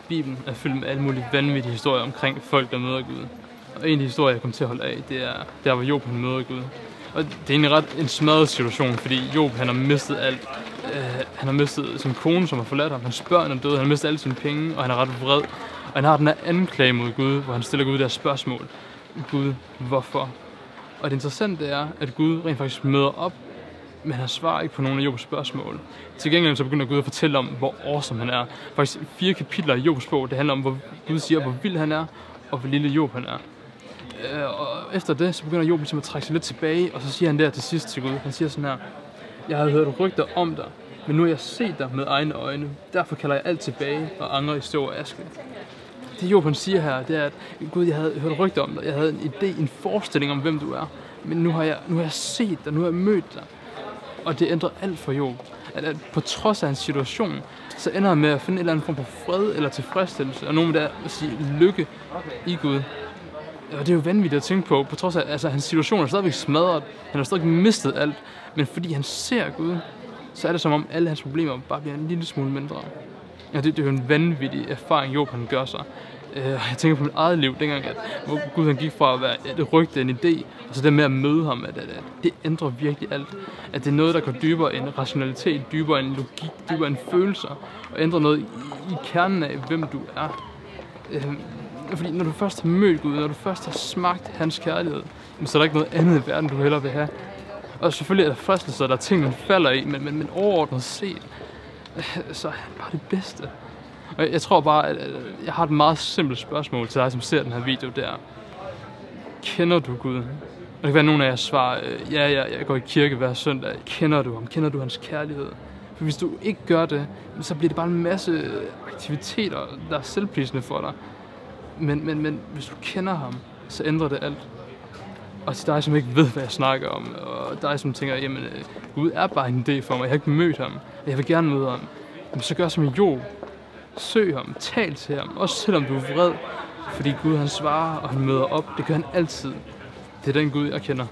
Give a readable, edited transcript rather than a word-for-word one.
Bibelen er fyldt med alle mulige vanvittige historier omkring folk, der møder Gud. Og en af de historier, jeg kommer til at holde af, det er der, hvor Job han møder Gud. Og det er egentlig ret en smadret situation, fordi Job han har mistet alt. Han har mistet sin kone, som har forladt ham. Hans børn er døde, han har mistet alle sine penge, og han er ret vred. Og han har den her anklage mod Gud, hvor han stiller Gud det her spørgsmål. Gud, hvorfor? Og det interessante er, at Gud rent faktisk møder op, men han svarer ikke på nogen af Jobs spørgsmål. Til gengæld så begynder Gud at fortælle om, hvor awesome han er. Faktisk 4 kapitler i Jobs bog, det handler om, hvor Gud siger, hvor vild han er, og hvor lille Job han er. Og efter det, så begynder Job ligesom at trække sig lidt tilbage, og så siger han der til sidst til Gud, han siger sådan her: jeg havde hørt rygter om dig, men nu har jeg set dig med egne øjne. Derfor kalder jeg alt tilbage og angrer i støv og aske. Det Job han siger her, det er, at Gud, jeg havde hørt rygter om dig. Jeg havde en idé, en forestilling om, hvem du er. Men nu har jeg set dig, nu har jeg mødt dig. Og det ændrer alt for Job. At på trods af hans situation, så ender han med at finde en eller anden form for fred eller tilfredsstillelse. Og nogen vil der sige lykke i Gud. Og det er jo vanvittigt at tænke på trods af hans situation er stadigvæk smadret. Han har stadig mistet alt. Men fordi han ser Gud, så er det som om alle hans problemer bare bliver en lille smule mindre. Ja, det er jo en vanvittig erfaring, Job han gør sig. Jeg tænker på mit eget liv, dengang, hvor Gud han gik fra at være et rygte, en idé, og så det med at møde ham, at det ændrer virkelig alt. At det er noget, der går dybere end rationalitet, dybere end logik, dybere end følelser, og ændrer noget i kernen af, hvem du er. Fordi når du først har mødt Gud, når du først har smagt hans kærlighed, så er der ikke noget andet i verden, du hellere vil have. Og selvfølgelig er der fristelser, der er ting, man falder i, men overordnet set, så er han bare det bedste. Og jeg tror bare, at jeg har et meget simpelt spørgsmål til dig, som ser den her video der. Kender du Gud? Og det kan være, at nogle af jer svarer, ja, jeg går i kirke hver søndag. Kender du ham? Kender du hans kærlighed? For hvis du ikke gør det, så bliver det bare en masse aktiviteter, der er selvprisende for dig. Men hvis du kender ham, så ændrer det alt. Og til dig, som ikke ved, hvad jeg snakker om, og dig, som tænker, jamen, Gud er bare en idé for mig, jeg har ikke mødt ham, og jeg vil gerne møde ham. Jamen, så gør som Job. Søg ham, tal til ham, også selvom du er vred, fordi Gud han svarer, og han møder op. Det gør han altid. Det er den Gud, jeg kender.